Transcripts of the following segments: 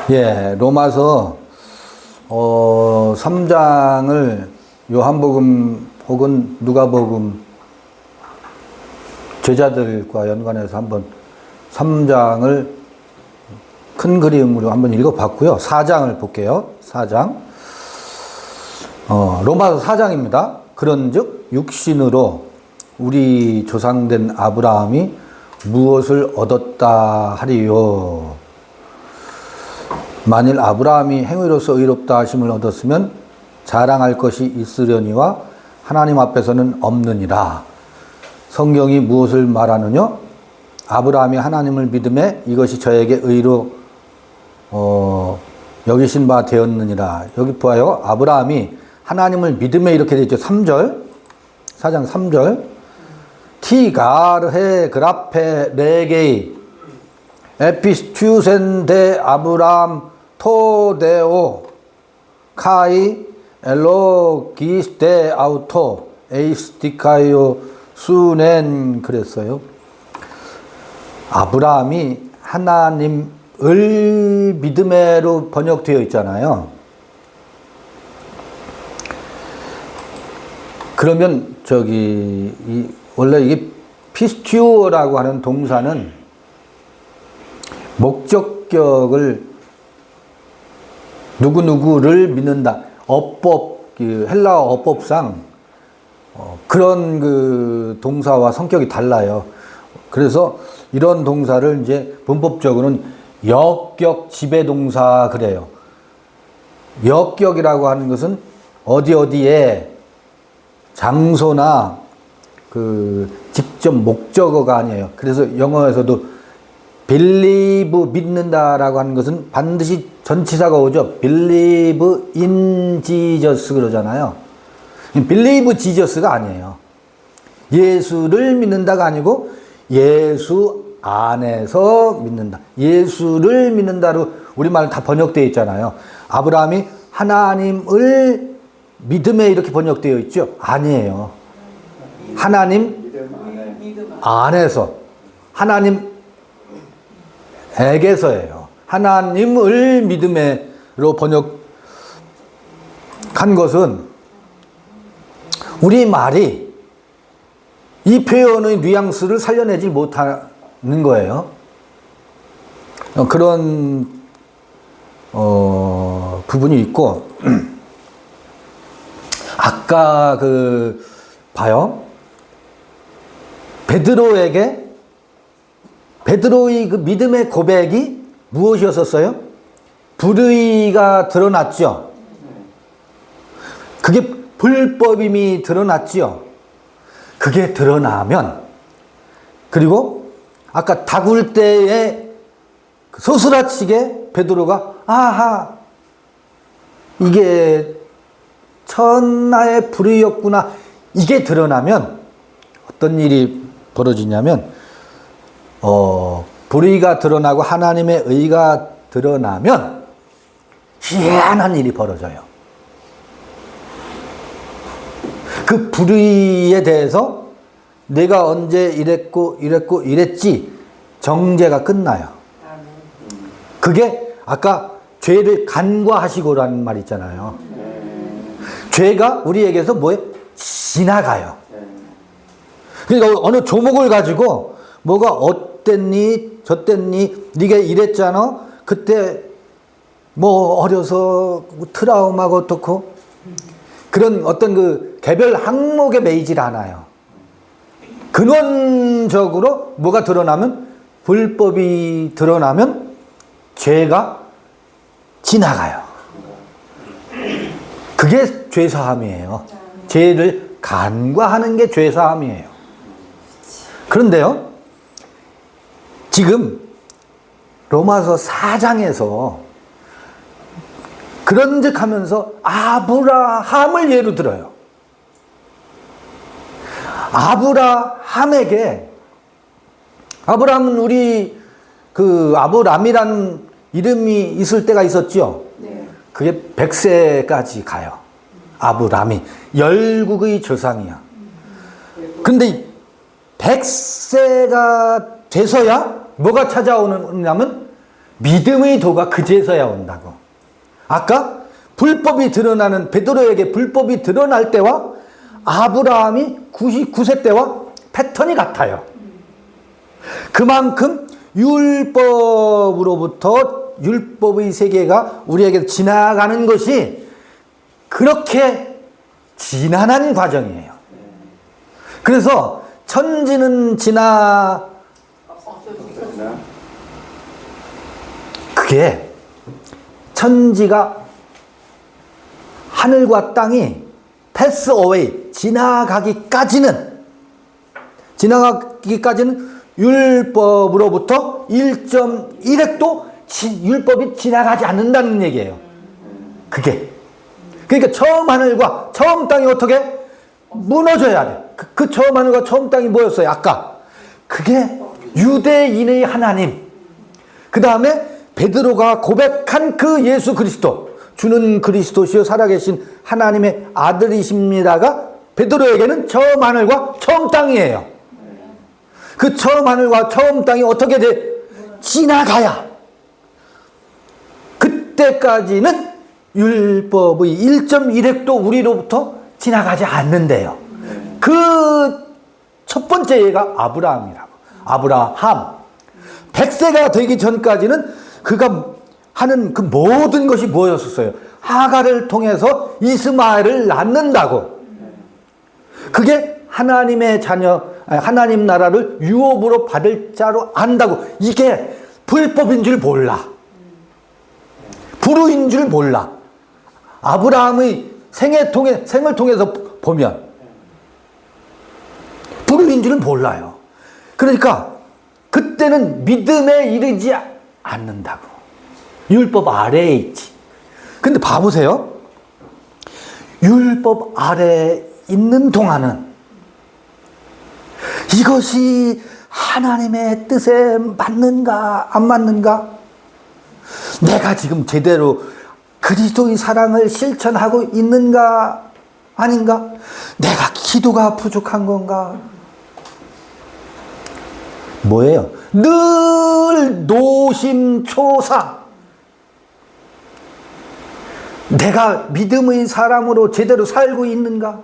예, 로마서 3장을 요한복음 혹은 누가복음 제자들과 연관해서 한번 3장을 큰 그림으로 한번 읽어봤고요. 4장을 볼게요. 4장. 로마서 4장입니다. 그런즉 육신으로 우리 조상된 아브라함이 무엇을 얻었다 하리요. 만일 아브라함이 행위로서 의롭다 하심을 얻었으면 자랑할 것이 있으려니와 하나님 앞에서는 없느니라. 성경이 무엇을 말하느냐? 아브라함이 하나님을 믿음에 이것이 저에게 의로 여기신 바 되었느니라. 여기 보아요. 아브라함이 하나님을 믿음에 이렇게 되죠. 3절 4장 3절 티가르헤 그라페 레게이 에피스튜센 데 아브람 토데오 카이 엘로기스데 아우토 에이스티카이오 수넨 그랬어요. 아브라함이 하나님을 믿음으로 번역되어 있잖아요. 그러면 원래 이게 피스튜어라고 하는 동사는 목적격을 누구누구를 믿는다. 헬라어 어법상 그런 그 동사와 성격이 달라요. 그래서 이런 동사를 이제 문법적으로는 역격 지배동사 그래요. 역격이라고 하는 것은 어디에 장소나 그 직접 목적어가 아니에요. 그래서 영어에서도 believe 믿는다라고 하는 것은 반드시 전치사가 오죠. believe in Jesus 그러잖아요. believe Jesus가 아니에요. 예수를 믿는다가 아니고 예수 안에서 믿는다. 예수를 믿는다로 우리말 다 번역되어 있잖아요. 아브라함이 하나님을 믿음에 이렇게 번역되어 있죠. 아니에요. 하나님 안에서 하나님에게서예요. 하나님을 믿음으로 번역한 것은 우리 말이 이 표현의 뉘앙스를 살려내지 못하는 거예요. 그런 부분이 있고 아까 봐요. 베드로의 그 믿음의 고백이 무엇이었었어요? 불의가 드러났죠. 그게 불법임이 드러났죠. 그게 드러나면, 그리고 아까 다굴 때에 소스라치게 베드로가 아하 이게 천하의 불의였구나 이게 드러나면 어떤 일이 벌어지냐면 불의가 드러나고 하나님의 의가 드러나면 희한한 일이 벌어져요. 그 불의에 대해서 내가 언제 이랬지 정죄가 끝나요. 그게 아까 죄를 간과하시고라는 말 있잖아요. 죄가 우리에게서 뭐에 지나가요. 그러니까 어느 조목을 가지고 뭐가 어땠니 저땠니 네가 이랬잖아 그때 뭐 어려서 트라우마가 어떻고 그런 어떤 그 개별 항목에 매이질 않아요. 근원적으로 뭐가 드러나면 불법이 드러나면 죄가 지나가요. 그게 죄사함이에요. 죄를 간과하는 게 죄사함이에요. 그런데요, 지금 로마서 4장에서 그런즉 하면서 아브라함을 예로 들어요. 아브라함은 우리 아브람이라는 이름이 있을 때가 있었죠. 네. 그게 100세까지 가요. 아브람이 열국의 조상이야. 근데 100세가 돼서야 뭐가 찾아오느냐면 믿음의 도가 그제서야 온다고. 아까 불법이 드러나는, 베드로에게 불법이 드러날 때와 아브라함이 99세 때와 패턴이 같아요. 그만큼 율법으로부터 율법의 세계가 우리에게 지나가는 것이 그렇게 지난한 과정이에요. 그래서 천지는 그게 천지가 하늘과 땅이 패스 어웨이 지나가기까지는 율법으로부터 1.1획도 율법이 지나가지 않는다는 얘기예요. 그게. 그러니까 처음 하늘과 처음 땅이 어떻게 무너져야 돼. 그 처음 하늘과 처음 땅이 뭐였어요? 아까. 그게 유대인의 하나님. 그 다음에 베드로가 고백한 그 예수 그리스도. 주는 그리스도시요 살아계신 하나님의 아들이십니다가 베드로에게는 처음 하늘과 처음 땅이에요. 그 처음 하늘과 처음 땅이 어떻게 돼? 지나가야. 그때까지는 율법의 1.1획도 우리로부터 지나가지 않는데요. 그 첫 번째 예가 아브라함이라고. 아브라함. 100세가 되기 전까지는 그가 하는 그 모든 것이 뭐였었어요? 하갈을 통해서 이스마엘을 낳는다고. 그게 하나님의 자녀, 하나님 나라를 유업으로 받을 자로 안다고. 이게 불법인 줄 몰라. 불의인 줄 몰라. 아브라함의 생을 통해서 보면 불의인 줄은 몰라요. 그러니까 그때는 믿음에 이르지 않는다고. 율법 아래에 있지. 근데 봐보세요. 율법 아래에 있는 동안은 이것이 하나님의 뜻에 맞는가 안 맞는가? 내가 지금 제대로 그리스도의 사랑을 실천하고 있는가 아닌가? 내가 기도가 부족한 건가? 뭐예요? 늘 노심초사. 내가 믿음의 사람으로 제대로 살고 있는가?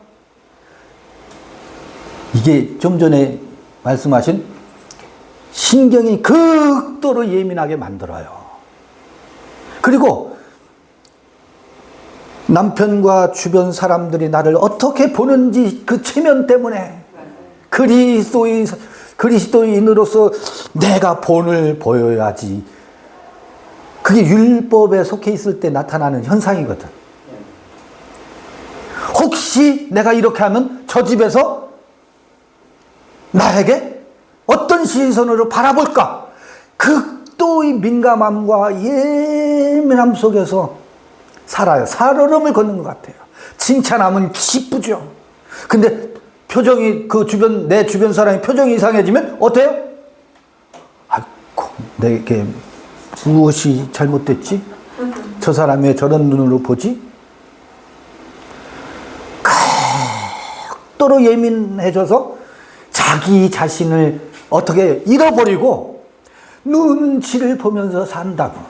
이게 좀 전에 말씀하신 신경이 극도로 예민하게 만들어요. 그리고 남편과 주변 사람들이 나를 어떻게 보는지 그 체면 때문에 그리스도인으로서 내가 본을 보여야지. 그게 율법에 속해 있을 때 나타나는 현상이거든. 혹시 내가 이렇게 하면 저 집에서 나에게 어떤 시선으로 바라볼까? 극도의 민감함과 예민함 속에서 살아요. 살얼음을 걷는 것 같아요. 칭찬하면 기쁘죠. 근데 표정이 내 주변 사람의 표정이 이상해지면 어때요? 아이고, 내게 무엇이 잘못됐지? 저 사람이 왜 저런 눈으로 보지? 극도로 예민해져서 자기 자신을 어떻게 잃어버리고 눈치를 보면서 산다고.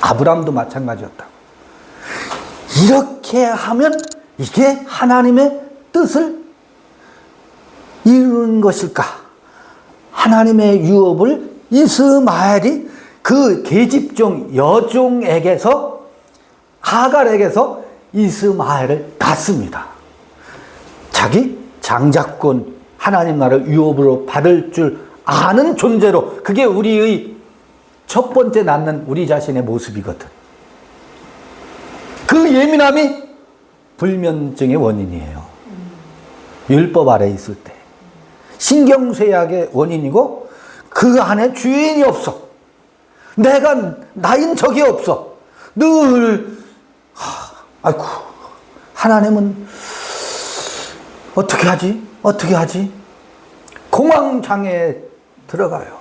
아브라함도 마찬가지였다고. 이렇게 하면 이게 하나님의 뜻을 이루는 것일까? 하나님의 유업을 이스마엘이 그 계집종 여종에게서 하갈에게서 이스마엘을 갖습니다. 자기 장자권 하나님 나라를 유업으로 받을 줄 아는 존재로. 그게 우리의 첫 번째 낳는 우리 자신의 모습이거든. 그 예민함이 불면증의 원인이에요. 율법 아래에 있을 때. 신경쇠약의 원인이고 그 안에 주인이 없어. 내가 나인 적이 없어. 늘 아이고 하나님은 어떻게 하지? 어떻게 하지? 공황장애에 들어가요.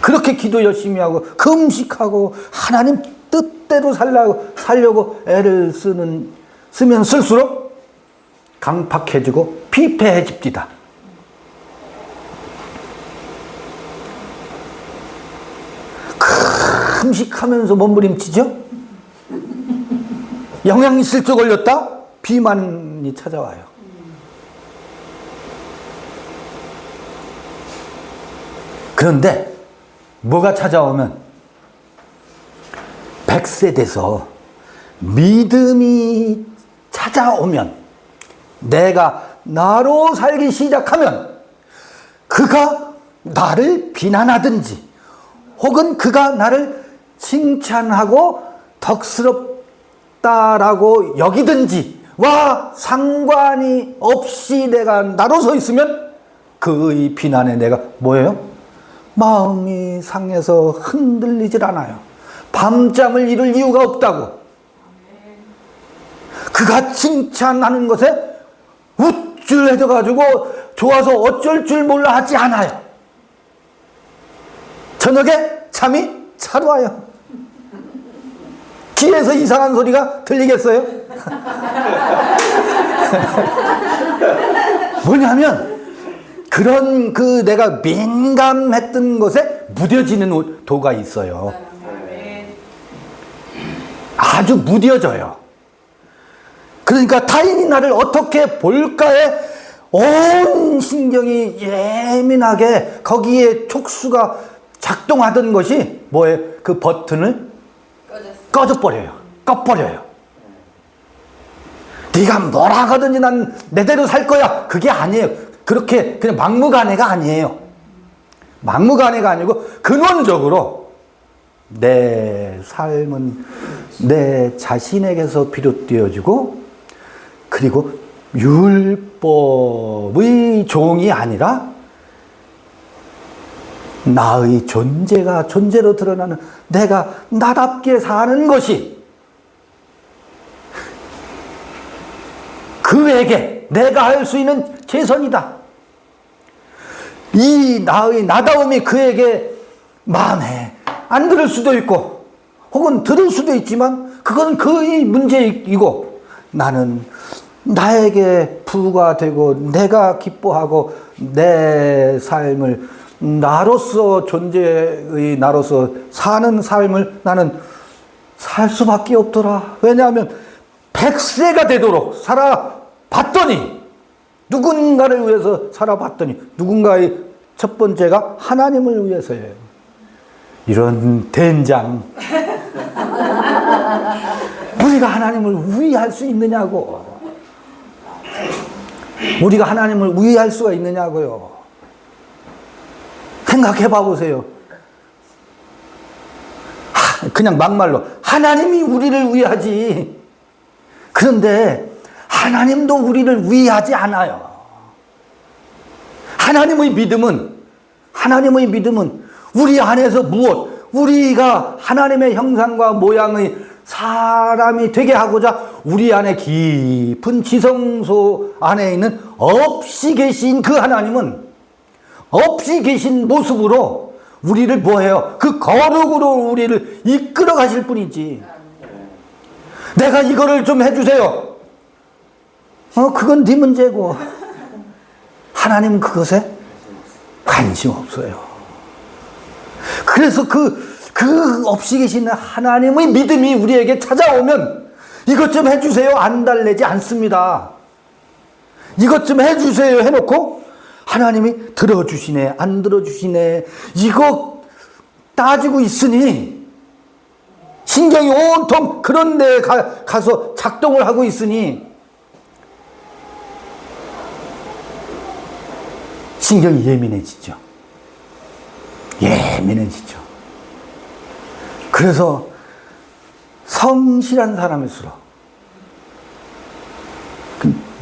그렇게 기도 열심히 하고 금식하고 하나님 뜻대로 살려고 애를 쓰면 쓸수록 강팍해지고 피폐해집니다. 흠식하면서 몸부림치죠? 영양실조 걸렸다? 비만이 찾아와요. 그런데 뭐가 찾아오면 100세 돼서 믿음이 찾아오면, 내가 나로 살기 시작하면 그가 나를 비난하든지 혹은 그가 나를 칭찬하고 덕스럽다라고 여기든지와 상관이 없이 내가 나로 서 있으면 그의 비난에 내가 뭐예요? 마음이 상해서 흔들리질 않아요. 밤잠을 이룰 이유가 없다고. 그가 칭찬하는 것에 우쭐해져가지고 좋아서 어쩔 줄 몰라 하지 않아요. 저녁에 잠이 잘 와요. 귀에서 이상한 소리가 들리겠어요? 뭐냐면 그런 내가 민감했던 것에 무뎌지는 도가 있어요. 아주 무뎌져요. 그러니까 타인이 나를 어떻게 볼까에 온 신경이 예민하게 거기에 촉수가 작동하던 것이 뭐예요? 그 버튼을 꺼져버려요. 꺼버려요. 네가 뭐라 하든지 난 내대로 살 거야. 그게 아니에요. 그렇게 그냥 막무가내가 아니에요. 막무가내가 아니고 근원적으로 내 삶은 내 자신에게서 비롯되어지고, 그리고 율법의 종이 아니라 나의 존재가 존재로 드러나는 내가 나답게 사는 것이 그에게 내가 할 수 있는 최선이다. 이 나의 나다움이 그에게 마음에 안 들을 수도 있고 혹은 들을 수도 있지만 그건 그의 문제이고, 나는 나에게 부과되고 내가 기뻐하고 내 삶을 나로서 존재의 나로서 사는 삶을 나는 살 수밖에 없더라. 왜냐하면 100세가 되도록 살아봤더니, 누군가를 위해서 살아봤더니 누군가의 첫 번째가 하나님을 위해서예요. 이런 된장. 우리가 하나님을 위할 수 있느냐고. 우리가 하나님을 위할 수가 있느냐고요. 생각해 봐 보세요. 그냥 막말로 하나님이 우리를 위하지. 그런데 하나님도 우리를 위하지 않아요. 하나님의 믿음은 우리 안에서 무엇? 우리가 하나님의 형상과 모양의 사람이 되게 하고자 우리 안에 깊은 지성소 안에 있는 없이 계신 그 하나님은 없이 계신 모습으로 우리를 뭐해요? 그 거룩으로 우리를 이끌어 가실 뿐이지. 내가 이거를 좀 해주세요. 그건 네 문제고 하나님은 그것에 관심 없어요. 그래서 그 없이 계시는 하나님의 믿음이 우리에게 찾아오면 이것 좀 해주세요 안 달래지 않습니다. 이것 좀 해주세요 해놓고 하나님이 들어주시네 안 들어주시네 이거 따지고 있으니, 신경이 온통 그런 데에 가서 작동을 하고 있으니 신경이 예민해지죠. 그래서 성실한 사람일수록,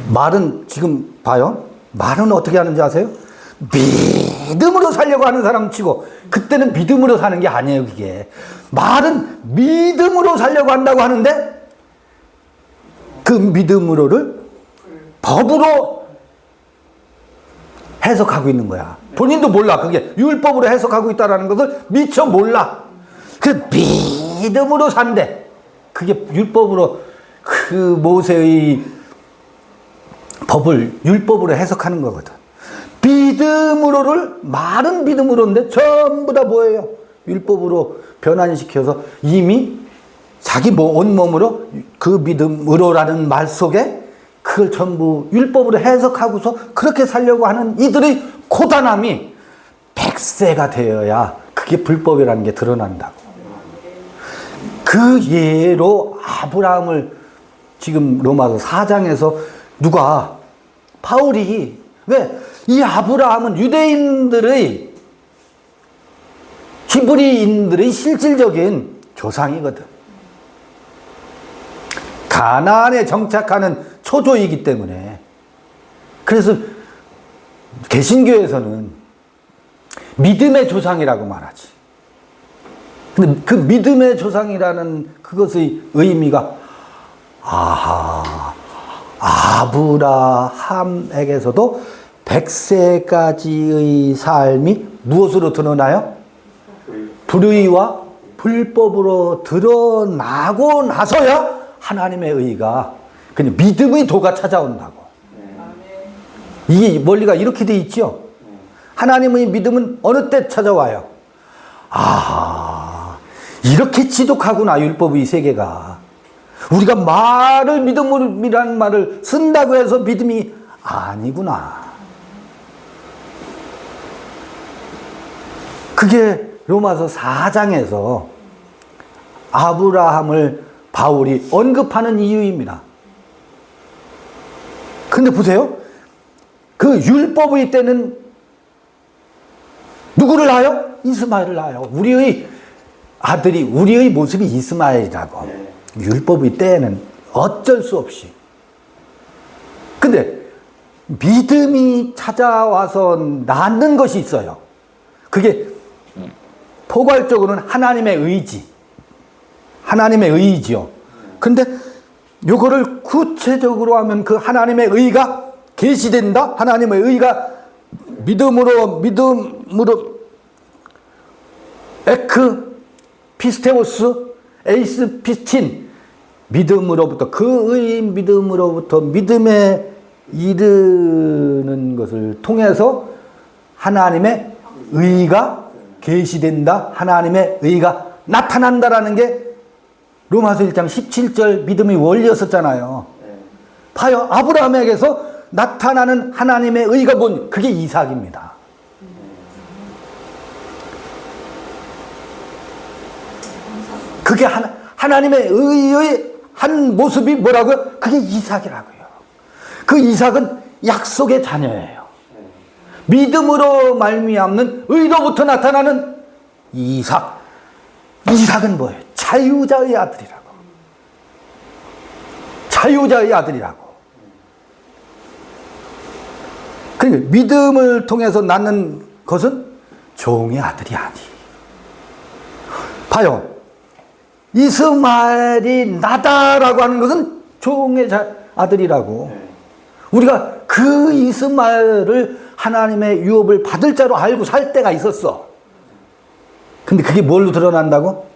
말은 지금 봐요. 말은 어떻게 하는지 아세요? 믿음으로 살려고 하는 사람 치고, 그때는 믿음으로 사는 게 아니에요. 그게 말은 믿음으로 살려고 한다고 하는데 그 믿음으로를 법으로 해석하고 있는 거야. 본인도 몰라. 그게 율법으로 해석하고 있다는 것을 미처 몰라. 그 믿음으로 산대. 그게 율법으로 그 모세의 법을 율법으로 해석하는 거거든. 믿음으로를, 말은 믿음으로인데 전부 다 뭐예요? 율법으로 변환시켜서 이미 자기 온몸으로 그 믿음으로라는 말 속에 그걸 전부 율법으로 해석하고서 그렇게 살려고 하는 이들의 고단함이 100세가 되어야 그게 불법이라는 게 드러난다고. 그 예로 아브라함을 지금 로마서 4장에서 누가 바울이 왜 이 아브라함은 유대인들의 히브리인들의 실질적인 조상이거든. 가나안에 정착하는 초조이기 때문에. 그래서 개신교에서는 믿음의 조상이라고 말하지. 근데 그 믿음의 조상이라는 그것의 의미가 아브라함에게서도 100세까지의 삶이 무엇으로 드러나요? 불의와 불법으로 드러나고 나서야 하나님의 의가 그냥 믿음의 도가 찾아온다고. 이게 원리가 이렇게 돼 있죠. 하나님의 믿음은 어느 때 찾아와요? 이렇게 지독하구나, 율법의 세계가. 우리가 말을 믿음이라는 말을 쓴다고 해서 믿음이 아니구나. 그게 로마서 4장에서 아브라함을 바울이 언급하는 이유입니다. 근데 보세요. 그 율법의 때는 누구를 낳아요? 이스마엘을 낳아요. 우리의 아들이, 우리의 모습이 이스마엘이라고. 율법의 때에는 어쩔 수 없이. 근데 믿음이 찾아와서 낳는 것이 있어요. 그게 포괄적으로는 하나님의 의지. 하나님의 의지요. 근데 요거를 구체적으로 하면 그 하나님의 의가 계시된다? 하나님의 의가 믿음으로 에크 피스테오스 에이스 피스틴 믿음으로부터 그의 믿음으로부터 믿음에 이르는 것을 통해서 하나님의 의가 계시된다. 하나님의 의가 나타난다라는 게 로마서 1장 17절 믿음의 원리였었잖아요. 봐요. 아브라함에게서 나타나는 하나님의 의가 뭔? 그게 이삭입니다. 그게 하나님의 의의 한 모습이 뭐라고요? 그게 이삭이라고요. 그 이삭은 약속의 자녀예요. 믿음으로 말미암는 의로부터 나타나는 이삭. 이삭은 뭐예요? 자유자의 아들이라고. 자유자의 아들이라고. 그러니까 믿음을 통해서 낳는 것은 종의 아들이 아니. 봐요. 이스마엘이 나다라고 하는 것은 종의 아들이라고. 우리가 그 이스마엘을 하나님의 유업을 받을 자로 알고 살 때가 있었어. 근데 그게 뭘로 드러난다고?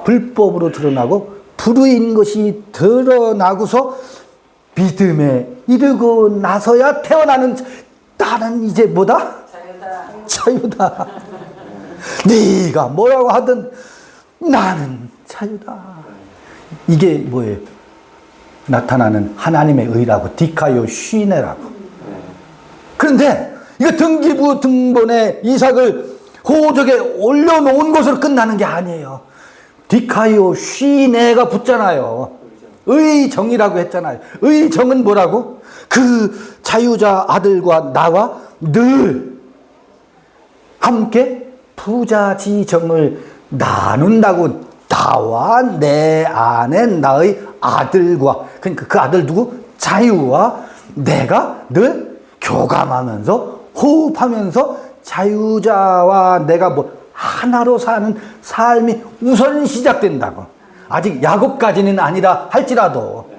불법으로 드러나고 불의인 것이 드러나고서 믿음에 이르고 나서야 태어나는 나는 이제 뭐다? 자유다. 네가 뭐라고 하든 나는 자유다. 이게 뭐예요? 나타나는 하나님의 의라고. 디카요 쉬네라고. 그런데 이거 등기부 등본에 이삭을 호적에 올려놓은 것으로 끝나는 게 아니에요. 디카요 쉬네가 붙잖아요. 의정이라고 했잖아요. 의정은 뭐라고? 그 자유자 아들과 나와 늘 함께 부자지정을 나눈다고. 나와 내 안에 나의 아들과, 그러니까 그 아들 누구? 자유와 내가 늘 교감하면서 호흡하면서 자유자와 내가 뭐 하나로 사는 삶이 우선 시작된다고. 아직 야곱까지는 아니라 할지라도.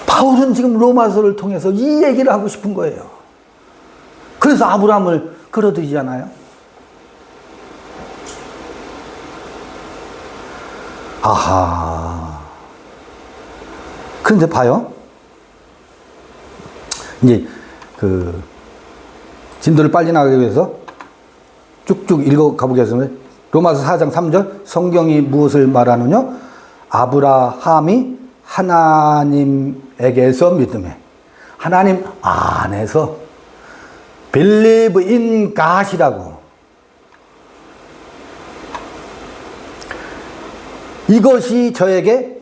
바울은 지금 로마서를 통해서 이 얘기를 하고 싶은 거예요. 그래서 아브라함을 끌어들이잖아요. 아하. 그런데 봐요. 이제 진도를 빨리 나가기 위해서 쭉쭉 읽어가 보겠습니다. 로마서 4장 3절 성경이 무엇을 말하느냐? 아브라함이 하나님에게서 믿음에 하나님 안에서 believe in God이라고. 이것이 저에게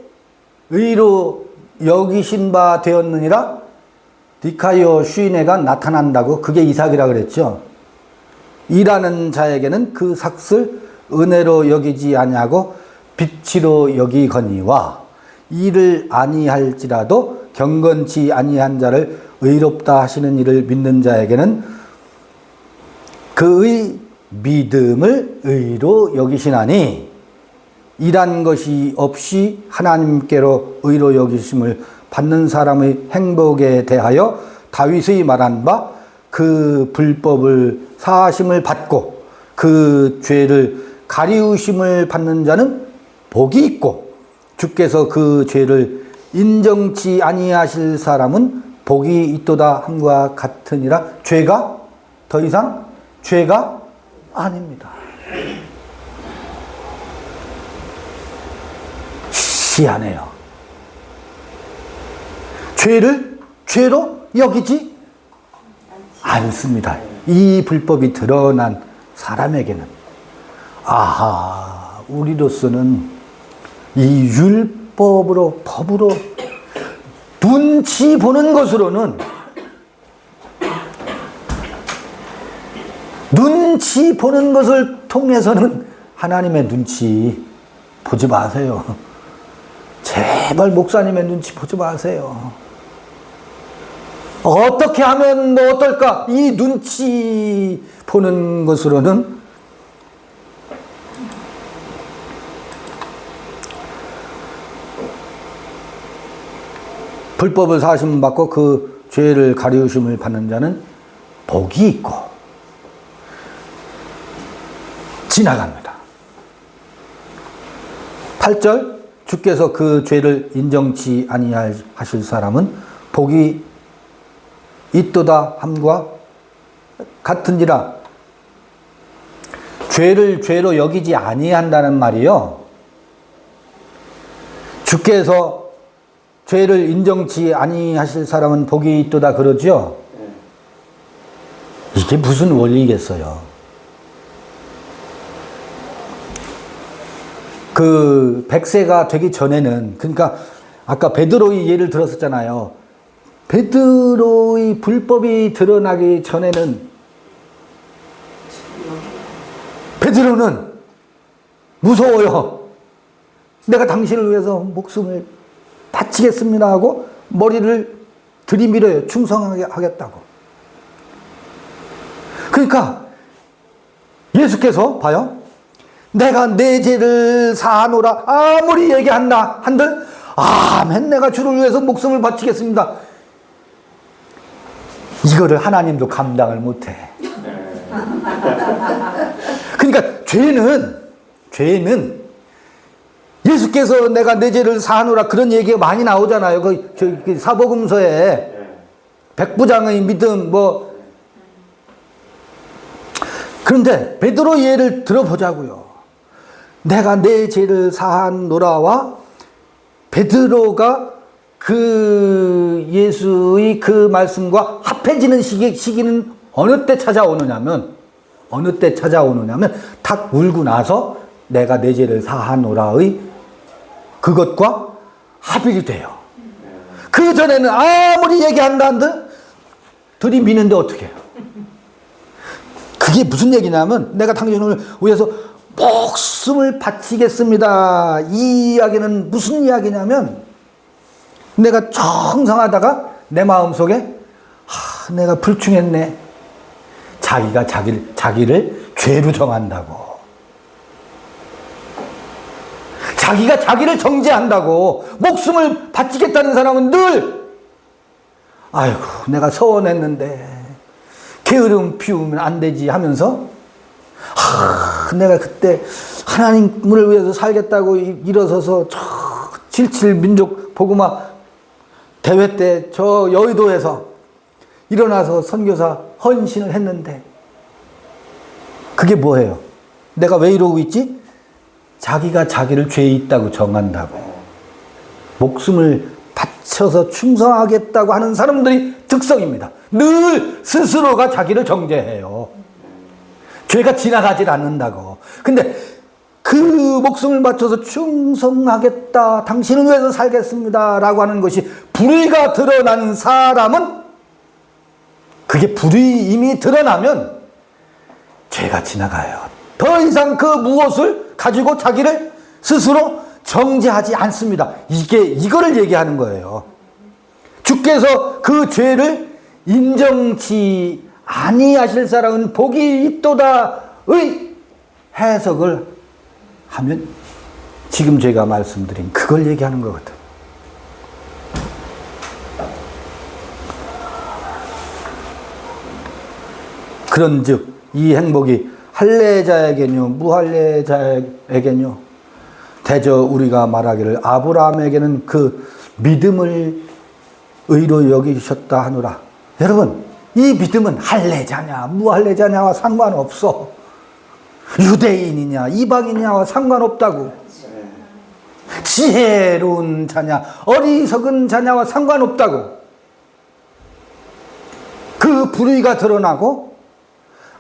의로 여기신 바 되었느니라. 디카이오 슈이네가 나타난다고. 그게 이삭이라 그랬죠. 일하는 자에게는 그 삭을 은혜로 여기지 아니하고 빛으로 여기거니와 일을 아니할지라도 경건치 아니한 자를 의롭다 하시는 이를 믿는 자에게는 그의 믿음을 의로 여기시나니 일한 것이 없이 하나님께로 의로 여기심을 받는 사람의 행복에 대하여 다윗의 말한 바 그 불법을 사하심을 받고 그 죄를 가리우심을 받는 자는 복이 있고 주께서 그 죄를 인정치 아니하실 사람은 복이 있도다 함과 같으니라. 죄가 더 이상 죄가 아닙니다. 희한해요. 죄를 죄로 여기지 않습니다. 이 불법이 드러난 사람에게는. 아하, 우리로서는 이 율법으로, 법으로 눈치 보는 것으로는, 눈치 보는 것을 통해서는 하나님의 눈치 보지 마세요. 제발 목사님의 눈치 보지 마세요. 어떻게 하면 뭐 어떨까? 이 눈치 보는 것으로는 불법을 사하심을 받고 그 죄를 가리우심을 받는 자는 복이 있고 지나갑니다. 8절 주께서 그 죄를 인정치 아니하실 사람은 복이 있도다 함과 같은지라. 죄를 죄로 여기지 아니한다는 말이요. 주께서 죄를 인정치 아니하실 사람은 복이 있도다 그러죠. 이게 무슨 원리겠어요. 그 100세가 되기 전에는, 그러니까 아까 베드로의 예를 들었었잖아요. 베드로의 불법이 드러나기 전에는 베드로는 무서워요. 내가 당신을 위해서 목숨을 바치겠습니다 하고 머리를 들이밀어요. 충성하게 하겠다고. 그러니까 예수께서 봐요. 내가 내 죄를 사하노라 아무리 얘기한다 한들 아멘 내가 주를 위해서 목숨을 바치겠습니다. 이거를 하나님도 감당을 못해. 그러니까 죄는 예수께서 내가 내 죄를 사하노라 그런 얘기가 많이 나오잖아요. 그 사복음서에 백부장의 믿음 뭐. 그런데 베드로 예를 들어보자고요. 내가 내 죄를 사하노라와 베드로가 그 예수의 그 말씀과 합해지는 시기는 어느 때 찾아오느냐면 탁 울고 나서 내가 내 죄를 사하노라의 그것과 합일이 돼요. 그 전에는 아무리 얘기한다 한들 들이미는데 어떻게 해요? 그게 무슨 얘기냐면 내가 당신을 위해서 목숨을 바치겠습니다. 이 이야기는 무슨 이야기냐면 내가 청성하다가 내 마음속에 내가 불충했네. 자기가 자기를 죄로 정한다고. 자기가 자기를 정죄한다고. 목숨을 바치겠다는 사람은 늘 아이고 내가 서원했는데 게으름 피우면 안 되지 하면서 내가 그때 하나님을 위해서 살겠다고 일어서서 저 77 민족 복음화 대회 때 저 여의도에서 일어나서 선교사 헌신을 했는데 그게 뭐예요? 내가 왜 이러고 있지? 자기가 자기를 죄에 있다고 정한다고 목숨을 바쳐서 충성하겠다고 하는 사람들이 특성입니다. 늘 스스로가 자기를 정죄해요. 죄가 지나가질 않는다고. 근데 그 목숨을 바쳐서 충성하겠다, 당신을 위해서 살겠습니다 라고 하는 것이 불의가 드러난 사람은, 그게 불의임이 드러나면 죄가 지나가요. 더 이상 그 무엇을 가지고 자기를 스스로 정죄하지 않습니다. 이거를 얘기하는 거예요. 주께서 그 죄를 인정치 아니하실 사람은 복이 있도다의 해석을 하면 지금 제가 말씀드린 그걸 얘기하는 것 같아요. 그런즉 이 행복이 할례자에게뇨 무할례자에게뇨 대저 우리가 말하기를 아브라함에게는 그 믿음을 의로 여기셨다 하노라. 여러분, 이 믿음은 할례자냐 무할례자냐와 상관없어. 유대인이냐 이방인이냐와 상관없다고. 지혜로운 자냐 어리석은 자냐와 상관없다고. 그 불의가 드러나고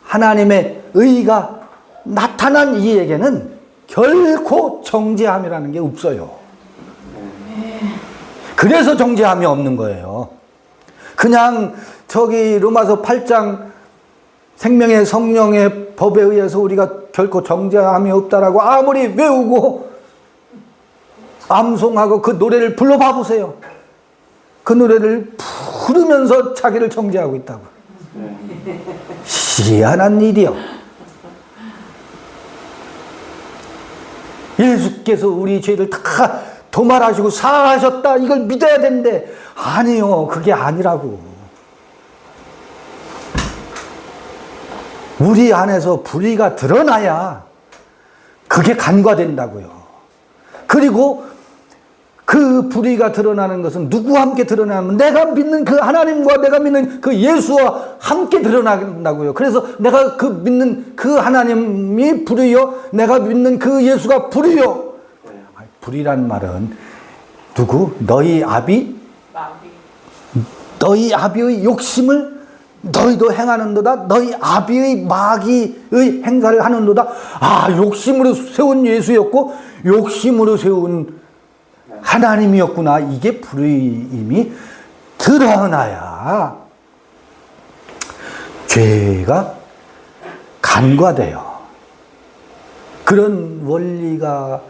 하나님의 의가 나타난 이에게는 결코 정죄함이라는 게 없어요. 그래서 정죄함이 없는 거예요. 그냥 저기 로마서 8장 생명의 성령의 법에 의해서 우리가 결코 정죄함이 없다라고 아무리 외우고 암송하고 그 노래를 불러봐 보세요. 그 노래를 부르면서 자기를 정죄하고 있다고. 희한한 일이요. 예수께서 우리 죄를 다 도말하시고 사하셨다, 이걸 믿어야 되는데 아니요, 그게 아니라고. 우리 안에서 불의가 드러나야 그게 간과된다고요. 그리고 그 불의가 드러나는 것은 누구와 함께 드러나면 내가 믿는 그 하나님과 내가 믿는 그 예수와 함께 드러난다고요. 그래서 내가 그 믿는 그 하나님이 불의요, 내가 믿는 그 예수가 불의요. 불의란 말은 누구? 너희 아비의 욕심을 너희도 행하는도다. 너희 아비의 마귀의 행사를 하는도다. 아, 욕심으로 세운 예수였고 욕심으로 세운 하나님이었구나. 이게 불의임이 드러나야 죄가 간과돼요. 그런 원리가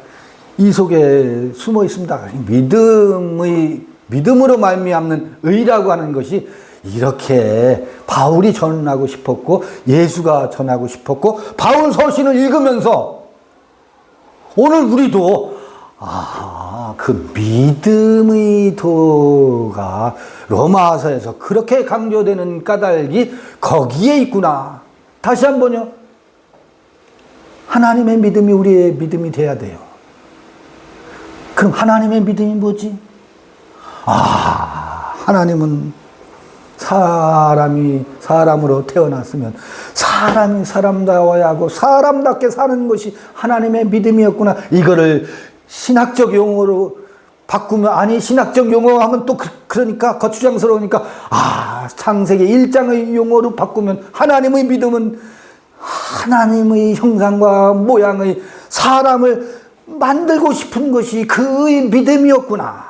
이 속에 숨어 있습니다. 믿음으로 말미암는 의라고 하는 것이 이렇게 바울이 전하고 싶었고 예수가 전하고 싶었고 바울 서신을 읽으면서 오늘 우리도 그 믿음의 도가 로마서에서 그렇게 강조되는 까닭이 거기에 있구나. 다시 한번요. 하나님의 믿음이 우리의 믿음이 돼야 돼요. 그럼 하나님의 믿음이 뭐지? 하나님은 사람으로 태어났으면 사람이 사람다워야 하고 사람답게 사는 것이 하나님의 믿음이었구나. 이거를 신학적 용어로 바꾸면, 아니 신학적 용어 하면 또 그러니까 거추장스러우니까 창세기 1장의 용어로 바꾸면 하나님의 믿음은 하나님의 형상과 모양의 사람을 만들고 싶은 것이 그의 믿음이었구나.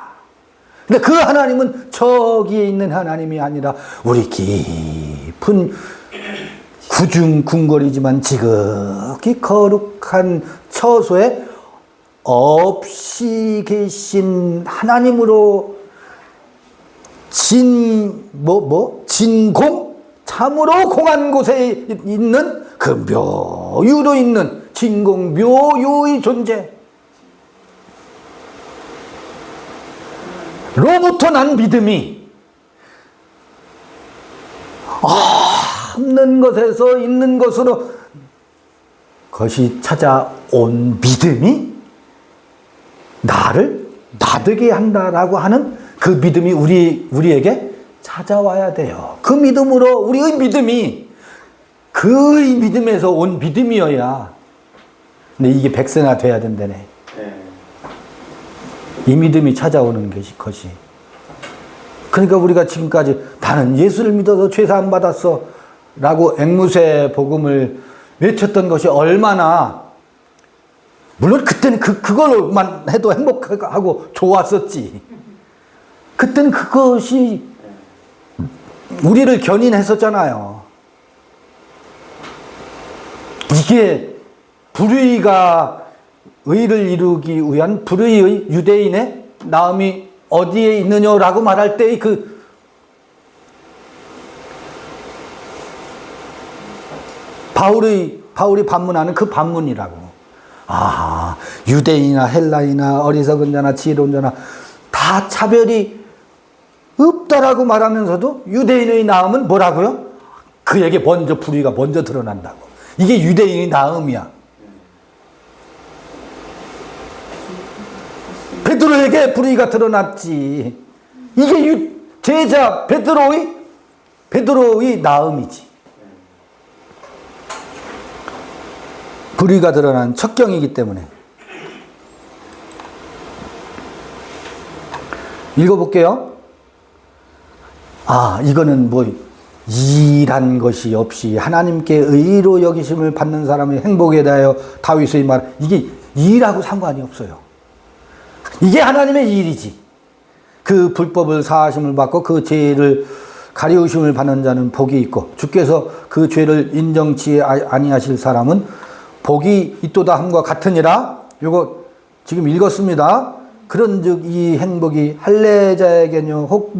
근데 그 하나님은 저기에 있는 하나님이 아니라 우리 깊은 구중궁궐이지만 지극히 거룩한 처소에 없이 계신 하나님으로 진공? 참으로 공한 곳에 있는 그 묘유로 있는 진공 묘유의 존재 로부터 난 믿음이 없는 것에서 있는 것으로 그것이 찾아온 믿음이 나를 나되게 한다라고 하는 그 믿음이 우리에게 찾아와야 돼요. 그 믿음으로 우리의 믿음이 그의 믿음에서 온 믿음이어야. 근데 이게 백세나 돼야 된다네. 이 믿음이 찾아오는 것이. 그러니까 우리가 지금까지 나는 예수를 믿어서 죄사함 받았어 라고 앵무새 복음을 외쳤던 것이 얼마나, 물론 그때는 그걸로만 해도 행복하고 좋았었지. 그때는 그것이 우리를 견인했었잖아요. 이게 불의가 의를 이루기 위한 불의의 유대인의 나음이 어디에 있느냐라고 말할 때의 바울이 반문하는 그 반문이라고. 아, 유대인이나 헬라이나 어리석은 자나 지혜로운 자나 다 차별이 없다라고 말하면서도 유대인의 나음은 뭐라고요? 그에게 먼저 불의가 먼저 드러난다고. 이게 유대인의 나음이야. 베드로에게 불의가 드러났지. 이게 제자 베드로의 나음이지. 불의가 드러난 척경이기 때문에. 읽어볼게요. 아, 이거는 뭐 일한 것이 없이 하나님께 의로 여기심을 받는 사람의 행복에 대하여 다윗의 말, 이게 일하고 상관이 없어요. 이게 하나님의 일이지. 그 불법을 사하심을 받고 그 죄를 가리우심을 받는 자는 복이 있고 주께서 그 죄를 인정치 아니하실 사람은 복이 있도다 함과 같으니라. 요거 지금 읽었습니다. 그런즉 이 행복이 할례자에게뇨 혹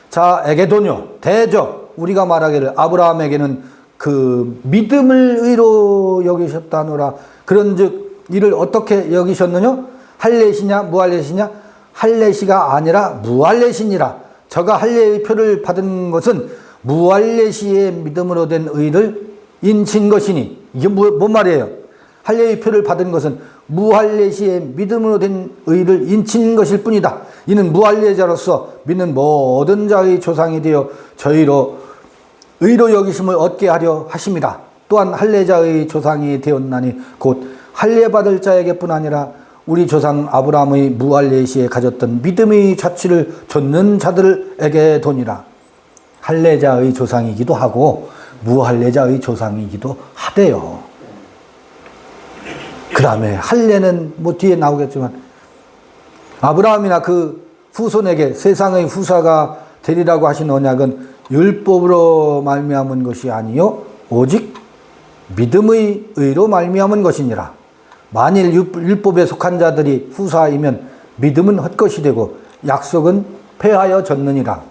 무할례자에게도뇨 대저 우리가 말하기를 아브라함에게는 그 믿음을 의로 여기셨다노라. 그런즉 이를 어떻게 여기셨느냐? 할례시냐 무할례시냐? 할례시가 아니라 무할례시니라. 저가 할례의 표를 받은 것은 무할례시의 믿음으로 된 의를 인친 것이니. 이게 뭔 말이에요? 할례의 표를 받은 것은 무할례시의 믿음으로 된 의를 인친 것일 뿐이다. 이는 무할례자로서 믿는 모든 자의 조상이 되어 저희로 의로 여기심을 얻게 하려 하심이라. 또한 할례자의 조상이 되었나니 곧 할례 받을 자에게뿐 아니라 우리 조상 아브라함의 무할례시에 가졌던 믿음의 자취를 좇는 자들에게 도니라. 할례자의 조상이기도 하고 무할례자의 조상이기도 하대요. 그 다음에 할례는 뭐 뒤에 나오겠지만 아브라함이나 그 후손에게 세상의 후사가 되리라고 하신 언약은 율법으로 말미암은 것이 아니요 오직 믿음의 의로 말미암은 것이니라. 만일 율법에 속한 자들이 후사이면 믿음은 헛것이 되고 약속은 폐하여 졌느니라.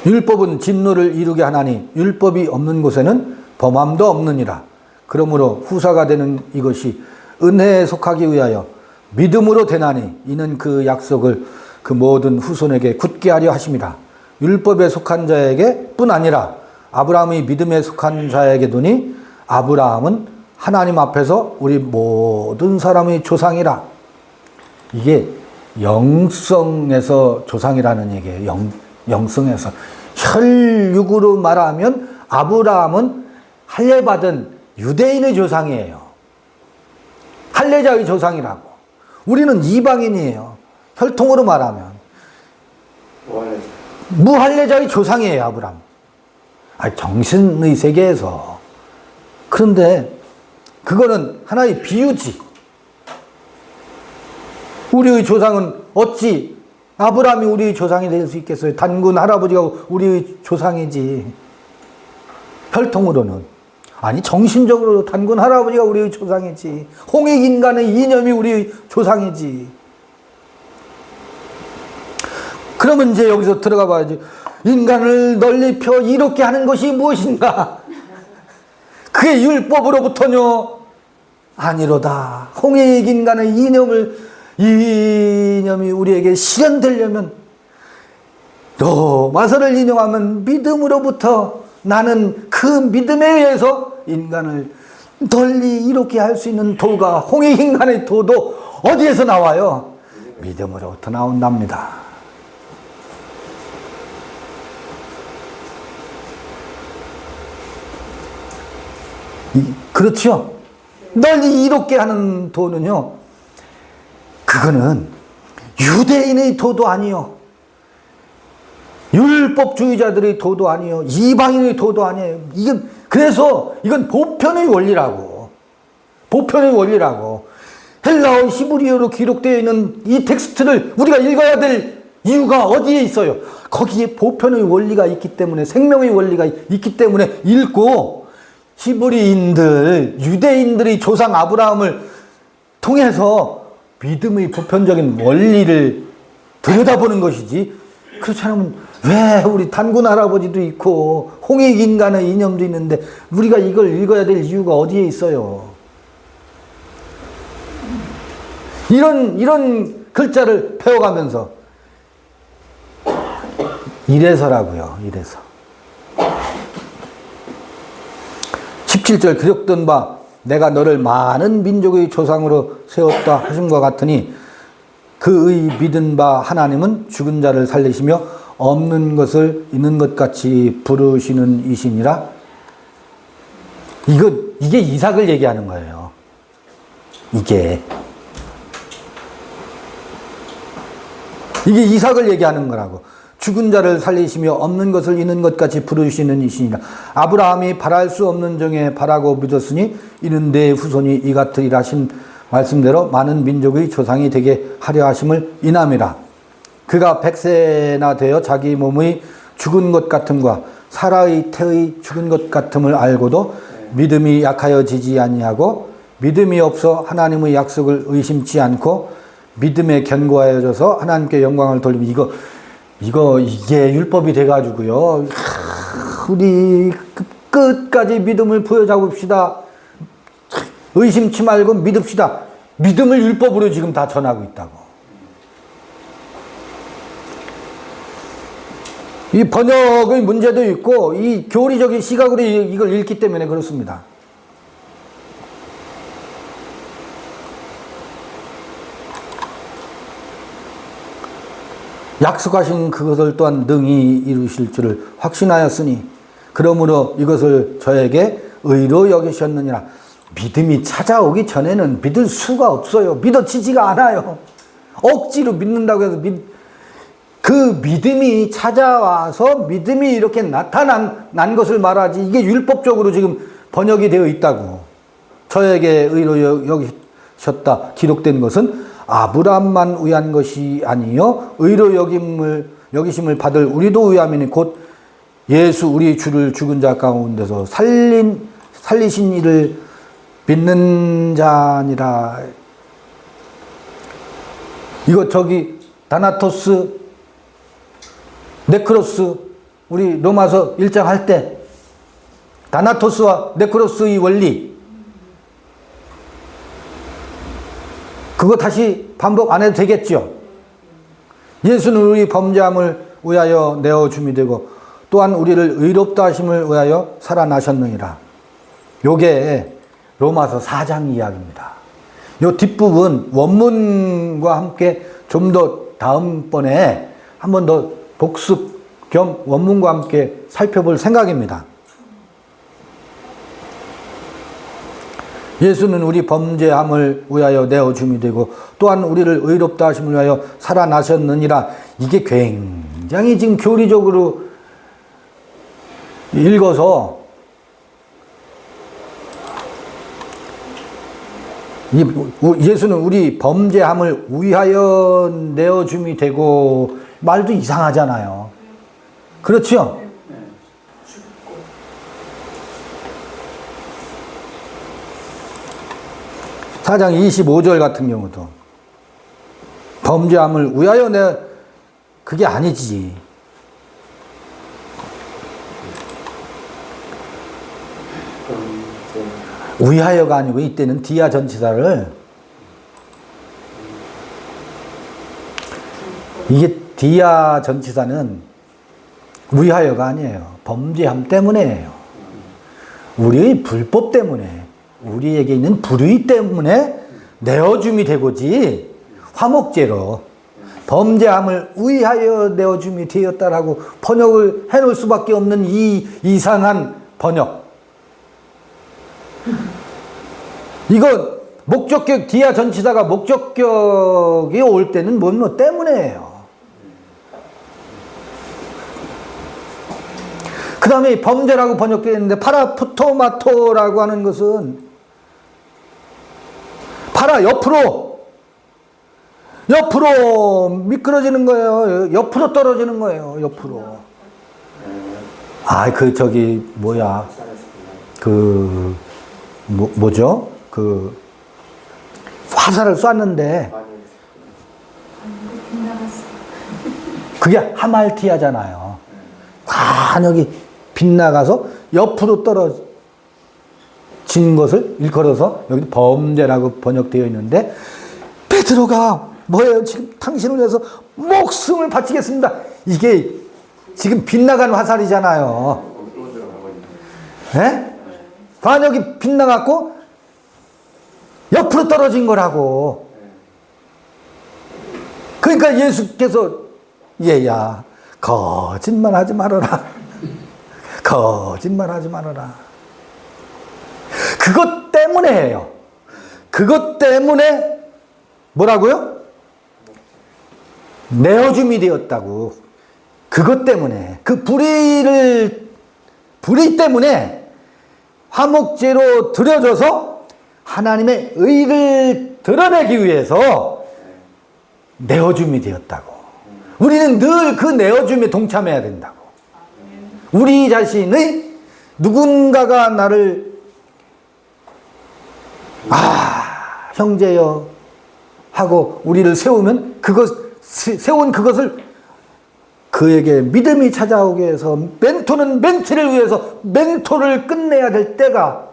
율법은 진노를 이루게 하나니 율법이 없는 곳에는 범함도 없느니라. 그러므로 후사가 되는 이것이 은혜에 속하기 위하여 믿음으로 되나니 이는 그 약속을 그 모든 후손에게 굳게 하려 하심이라. 율법에 속한 자에게 뿐 아니라 아브라함의 믿음에 속한 자에게도니 아브라함은 하나님 앞에서 우리 모든 사람의 조상이라. 이게 영성에서 조상이라는 얘기예요. 영성에서. 혈육으로 말하면 아브라함은 할례받은 유대인의 조상이에요. 할례자의 조상이라고. 우리는 이방인이에요. 혈통으로 말하면. 무할례자의 조상이에요, 아브라함. 아니, 정신의 세계에서. 그런데 그거는 하나의 비유지. 우리의 조상은 어찌 아브라함이 우리의 조상이 될 수 있겠어요? 단군 할아버지가 우리의 조상이지. 혈통으로는. 아니, 정신적으로 단군 할아버지가 우리의 조상이지. 홍익인간의 이념이 우리의 조상이지. 그러면 이제 여기서 들어가 봐야지. 인간을 널리 펴 이롭게 하는 것이 무엇인가? 그게 율법으로부터뇨? 아니로다. 홍익인간의 이념이 우리에게 실현되려면 로마서를 인용하면 믿음으로부터 나는 그 믿음에 의해서 인간을 널리 이롭게 할 수 있는 도가 홍익인간의 도도 어디에서 나와요? 믿음으로부터 나온답니다. 그렇죠? 널리 이롭게 하는 도는요, 그거는 유대인의 도도 아니요, 율법주의자들의 도도 아니요, 이방인의 도도 아니에요. 그래서 이건 보편의 원리라고. 보편의 원리라고. 헬라어 히브리어로 기록되어 있는 이 텍스트를 우리가 읽어야 될 이유가 어디에 있어요? 거기에 보편의 원리가 있기 때문에, 생명의 원리가 있기 때문에 읽고, 히브리인들, 유대인들의 조상 아브라함을 통해서 믿음의 보편적인 원리를 들여다보는 것이지, 그렇지 않으면 왜 우리 단군 할아버지도 있고 홍익인간의 이념도 있는데 우리가 이걸 읽어야 될 이유가 어디에 있어요? 이런 글자를 배워가면서 이래서라고요. 이래서 17절 기록된 바 내가 너를 많은 민족의 조상으로 세웠다 하심과 같으니 그의 믿은 바 하나님은 죽은 자를 살리시며 없는 것을 있는 것 같이 부르시는 이시니라. 이게 이삭을 얘기하는 거예요. 이게 이삭을 얘기하는 거라고. 죽은 자를 살리시며 없는 것을 있는 것 같이 부르시는 이시니라. 아브라함이 바랄 수 없는 정에 바라고 믿었으니 이는 내 후손이 이 같으리라 하신 말씀대로 많은 민족의 조상이 되게 하려 하심을 인함이라. 그가 100세나 되어 자기 몸의 죽은 것 같음과 사라의 태의 죽은 것 같음을 알고도 믿음이 약하여지지 아니하고 믿음이 없어 하나님의 약속을 의심치 않고 믿음에 견고하여져서 하나님께 영광을 돌리고. 이게 율법이 돼가지고요, 우리 끝까지 믿음을 부여잡읍시다. 의심치 말고 믿읍시다. 믿음을 율법으로 지금 다 전하고 있다고. 이 번역의 문제도 있고 이 교리적인 시각으로 이걸 읽기 때문에 그렇습니다. 약속하신 그것을 또한 능히 이루실 줄을 확신하였으니 그러므로 이것을 저에게 의로 여기셨느니라. 믿음이 찾아오기 전에는 믿을 수가 없어요. 믿어지지가 않아요. 억지로 믿는다고 해서 그 믿음이 찾아와서 믿음이 이렇게 나타난 것을 말하지, 이게 율법적으로 지금 번역이 되어 있다고. 저에게 의로 여기셨다 기록된 것은 아브라함만 위한 것이 아니요 의로 여기심을 받을 우리도 위함이니 곧 예수 우리 주를 죽은 자 가운데서 살리신 이를 믿는 자니라. 이거 다나토스, 네크로스, 우리 로마서 1장 할 때 다나토스와 네크로스의 원리, 그거 다시 반복 안 해도 되겠죠. 예수는 우리 범죄함을 위하여 내어줌이 되고 또한 우리를 의롭다 하심을 위하여 살아나셨느니라. 요게 로마서 4장 이야기입니다. 요 뒷부분 원문과 함께 좀 더 다음번에 한 번 더 복습 겸 원문과 함께 살펴볼 생각입니다. 예수는 우리 범죄함을 위하여 내어줌이 되고 또한 우리를 의롭다 하심을 위하여 살아나셨느니라. 이게 굉장히 지금 교리적으로 읽어서 예수는 우리 범죄함을 위하여 내어줌이 되고 말도 이상하잖아요. 그렇죠? 4장 25절 같은 경우도 범죄함을 위하여 그게 아니지. 위하여가 아니고 이때는 디아 전치사를, 이게 디아 전치사는 위하여가 아니에요. 범죄함 때문에예요. 우리의 불법 때문에, 우리에게 있는 불의 때문에 내어줌이 되고지, 화목제로 범죄함을 위하여 내어줌이 되었다라고 번역을 해놓을 수밖에 없는 이 이상한 번역. 이거 목적격 디아 전치사가 목적격이 올 때는 뭐 때문에예요. 그 다음에 범죄라고 번역되어 있는데 파라푸토마토라고 하는 것은 파라 옆으로 미끄러지는 거예요. 옆으로 떨어지는 거예요. 옆으로. 뭐죠? 화살을 쐈는데 그게 하말티아잖아요. 관역이 빗나가서 옆으로 떨어진 것을 일컬어서 여기 범죄라고 번역되어 있는데, 베드로가 뭐예요? 지금 당신을 위해서 목숨을 바치겠습니다. 이게 지금 빗나간 화살이잖아요. 네? 관역이 빗나갔고 옆으로 떨어진 거라고. 그러니까 예수께서 얘야 거짓말하지 말아라. 거짓말하지 말아라. 그것 때문에 해요. 그것 때문에 뭐라고요? 내어줌이 되었다고. 그것 때문에, 그 불의 때문에 화목제로 드려져서 하나님의 의를 드러내기 위해서 내어줌이 되었다고. 우리는 늘 그 내어줌에 동참해야 된다고. 우리 자신의 누군가가 나를 형제여 하고 우리를 세우면 세운 그것을 그에게 믿음이 찾아오게 해서 멘토는 멘티를 위해서 멘토를 끝내야 될 때가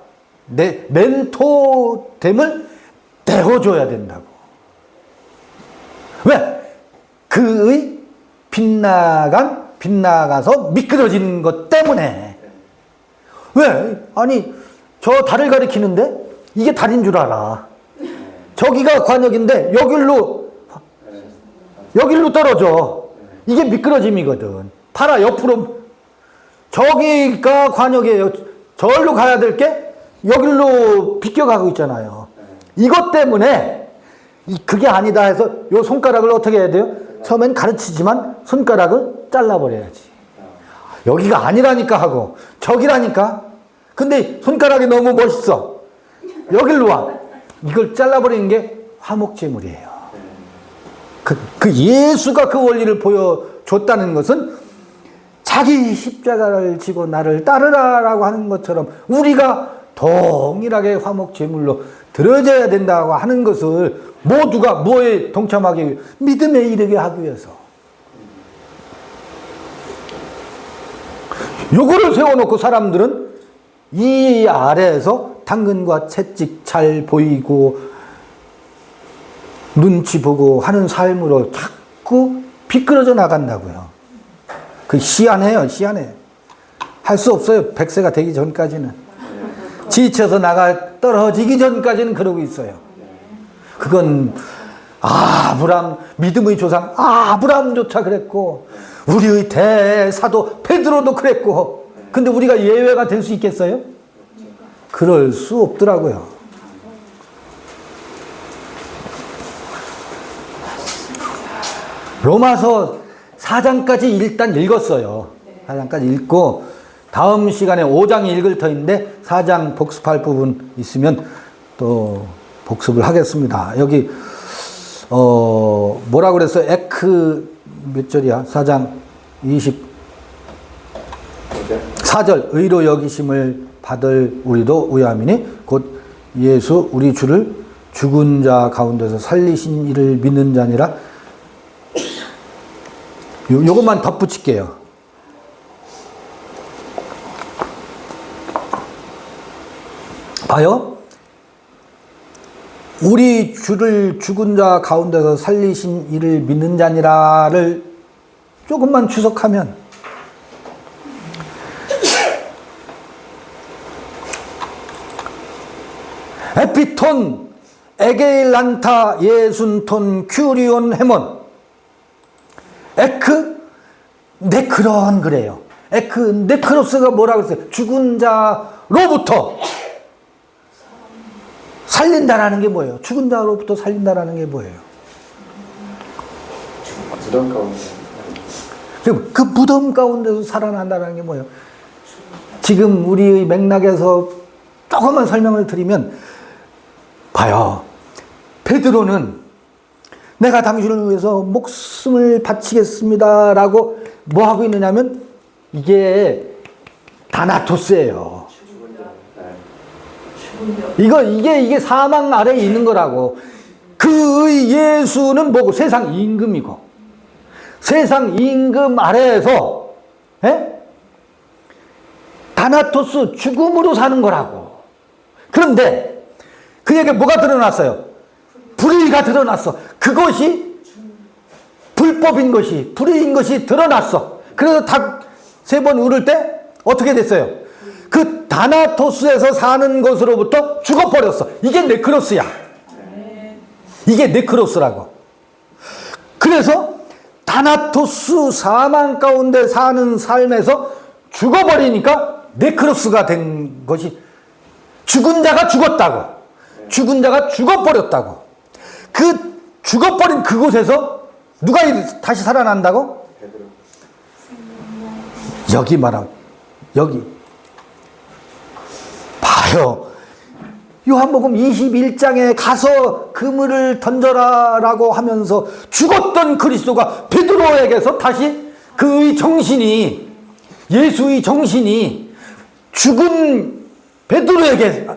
내 멘토됨을 내어줘야 된다고. 왜? 그의 빗나가서 미끄러진 것 때문에. 왜? 아니 저 달을 가리키는데 이게 달인 줄 알아. 저기가 관역인데 여길로 떨어져. 이게 미끄러짐이거든. 파라 옆으로, 저기가 관역이에요. 저기로 가야 될 게 여길로 비껴가고 있잖아요. 이것 때문에 그게 아니다 해서 요 손가락을 어떻게 해야 돼요? 처음엔 가르치지만 손가락을 잘라버려야지. 여기가 아니라니까 하고 저기라니까. 근데 손가락이 너무 멋있어. 여길로 와. 이걸 잘라버리는 게 화목제물이에요. 그 예수가 그 원리를 보여줬다는 것은 자기 십자가를 지고 나를 따르라라고 하는 것처럼 우리가 동일하게 화목제물로 드려져야 된다고 하는 것을 모두가 뭐에 동참하기 위해? 믿음에 이르게 하기 위해서. 요거를 세워놓고 사람들은 이 아래에서 당근과 채찍 잘 보이고 눈치 보고 하는 삶으로 자꾸 비끄러져 나간다고요. 그 희한해요. 희한해. 할 수 없어요. 100세가 되기 전까지는. 지쳐서 떨어지기 전까지는 그러고 있어요. 그건 믿음의 조상 아브라함조차 그랬고 우리의 대사도 베드로도 그랬고, 근데 우리가 예외가 될 수 있겠어요? 그럴 수 없더라고요. 로마서 4장까지 일단 읽었어요. 4장까지 읽고 다음 시간에 5장 읽을 터인데 4장 복습할 부분 있으면 또 복습을 하겠습니다. 여기 뭐라고 그랬어요? 에크 몇 절이야? 4장 24절. 의로 여기심을 받을 우리도 의함이니 곧 예수 우리 주를 죽은 자 가운데서 살리신 이를 믿는 자니라. 요것만 덧붙일게요. 봐요. 우리 주를 죽은 자 가운데서 살리신 이를 믿는 자니라를 조금만 추석하면 에피톤, 에게일란타, 예순톤, 큐리온, 헤몬. 에크 네크론 그래요. 에크 네크로스가 뭐라고 했어요? 죽은 자로부터 살린다라는 게 뭐예요? 죽은 자로부터 살린다라는 게 뭐예요? 무덤 가운데. 그 무덤 가운데서 살아난다는 게 뭐예요? 지금 우리의 맥락에서 조금만 설명을 드리면, 봐요. 베드로는 내가 당신을 위해서 목숨을 바치겠습니다라고 뭐 하고 있느냐면, 이게 다나토스예요. 이게 사망 아래에 있는 거라고. 그 예수는 뭐고? 세상 임금이고. 세상 임금 아래에서, 다나토스 죽음으로 사는 거라고. 그런데 그에게 뭐가 드러났어요? 불의가 드러났어. 그것이 불법인 것이, 불의인 것이 드러났어. 그래서 닭 3번 울을 때 어떻게 됐어요? 그 다나토스에서 사는 것으로부터 죽어버렸어. 이게 네크로스야. 이게 네크로스라고. 그래서 다나토스 사망 가운데 사는 삶에서 죽어버리니까 네크로스가 된 것이, 죽은 자가 죽었다고. 죽은 자가 죽어버렸다고. 그 죽어버린 그곳에서 누가 다시 살아난다고? 여기 말하고, 여기. 봐요. 요한복음 21장에 가서 그물을 던져라라고 하면서 죽었던 그리스도가 베드로에게서 다시 그의 정신이, 예수의 정신이 죽은 베드로에게,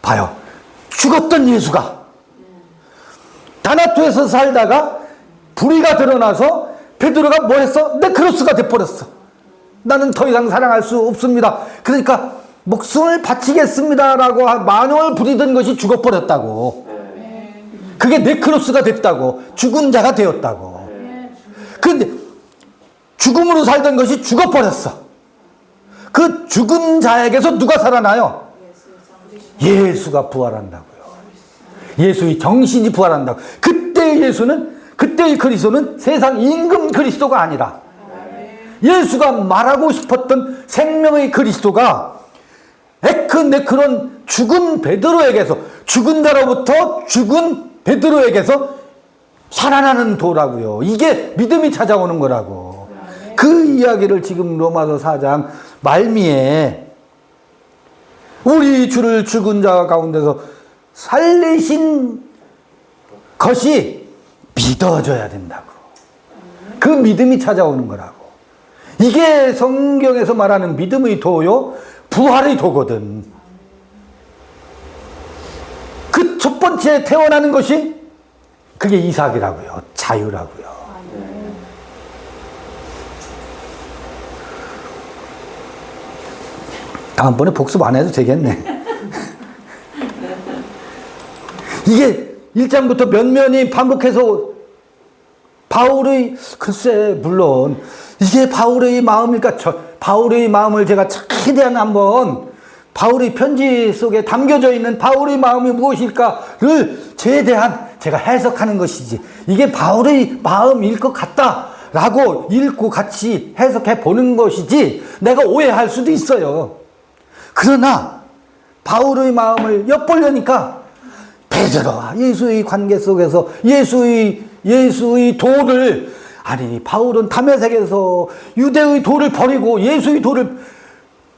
봐요. 죽었던 예수가 다나토에서 살다가 불의가 드러나서 베드로가 뭐 했어? 네크로스가 돼버렸어. 나는 더 이상 사랑할 수 없습니다. 그러니까 목숨을 바치겠습니다라고 만용을 부리던 것이 죽어버렸다고. 그게 네크로스가 됐다고. 죽은 자가 되었다고. 그런데 죽음으로 살던 것이 죽어버렸어. 그 죽은 자에게서 누가 살아나요? 예수가 부활한다고요. 예수의 정신이 부활한다고. 그때의 예수는, 그때의 그리스도는 세상 임금 그리스도가 아니라 예수가 말하고 싶었던 생명의 그리스도가 에크네크론 죽은 베드로에게서, 죽은 자로부터 죽은 베드로에게서 살아나는 도라고요. 이게 믿음이 찾아오는 거라고. 그 이야기를 지금 로마서 4장 말미에 우리 주를 죽은 자 가운데서 살리신 것이 믿어져야 된다고. 그 믿음이 찾아오는 거라고. 이게 성경에서 말하는 믿음의 도요, 부활의 도거든. 그 첫 번째 태어나는 것이 그게 이삭이라고요. 자유라고요. 다음번에 복습 안 해도 되겠네. 이게 1장부터 면면이 반복해서 바울의, 글쎄, 물론 이게 바울의 마음일까? 바울의 마음을 제가 최대한 한번, 바울의 편지 속에 담겨져 있는 바울의 마음이 무엇일까를 최대한 제가 해석하는 것이지, 이게 바울의 마음일 것 같다라고 읽고 같이 해석해 보는 것이지, 내가 오해할 수도 있어요. 그러나 바울의 마음을 엿보려니까 베드로와 예수의 관계 속에서 예수의 도를, 아니 바울은 다메섹에서 유대의 도를 버리고 예수의 도를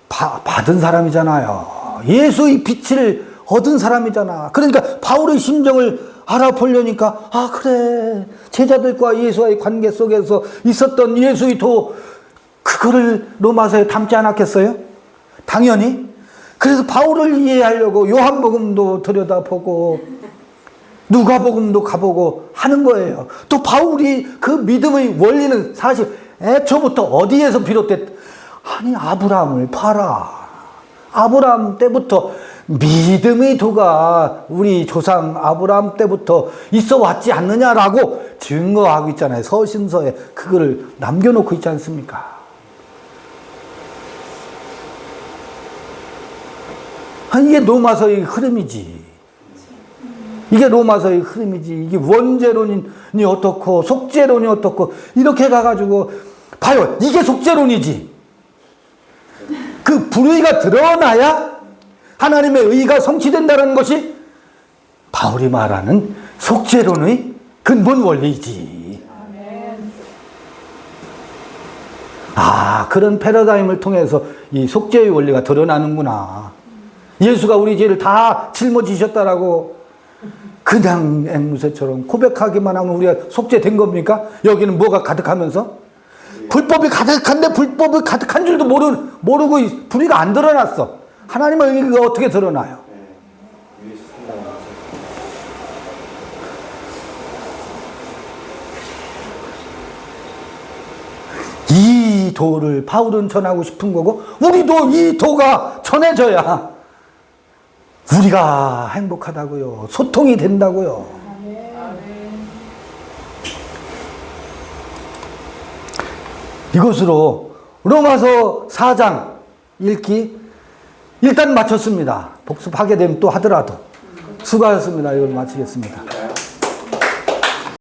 받은 사람이잖아요. 예수의 빛을 얻은 사람이잖아. 그러니까 바울의 심정을 알아보려니까, 아 그래, 제자들과 예수와의 관계 속에서 있었던 예수의 도, 그거를 로마서에 담지 않았겠어요? 당연히. 그래서 바울을 이해하려고 요한복음도 들여다보고 누가복음도 가보고 하는 거예요. 또 바울이 그 믿음의 원리는 사실 애초부터 어디에서 비롯됐, 아니 아브라함을 봐라. 아브라함 때부터 믿음의 도가 우리 조상 아브라함 때부터 있어 왔지 않느냐라고 증거하고 있잖아요. 서신서에 그거를 남겨놓고 있지 않습니까? 이게 로마서의 흐름이지. 이게 로마서의 흐름이지. 이게 원죄론이 어떻고 속죄론이 어떻고 이렇게 가가지고 봐요. 이게 속죄론이지. 그 불의가 드러나야 하나님의 의가 성취된다는 것이 바울이 말하는 속죄론의 근본 원리이지. 아, 그런 패러다임을 통해서 이 속죄의 원리가 드러나는구나. 예수가 우리 죄를 다 짊어지셨다라고 그냥 앵무새처럼 고백하기만 하면 우리가 속죄된 겁니까? 여기는 뭐가 가득하면서? 불법이 가득한데 불법이 가득한 줄도 모르고 불의가 안 드러났어. 하나님의 의가 어떻게 드러나요? 이 도를 바울은 전하고 싶은 거고, 우리도 이 도가 전해져야 우리가 행복하다고요. 소통이 된다고요. 이것으로 로마서 4장 읽기 일단 마쳤습니다. 복습하게 되면 또 하더라도. 수고하셨습니다. 이걸 마치겠습니다.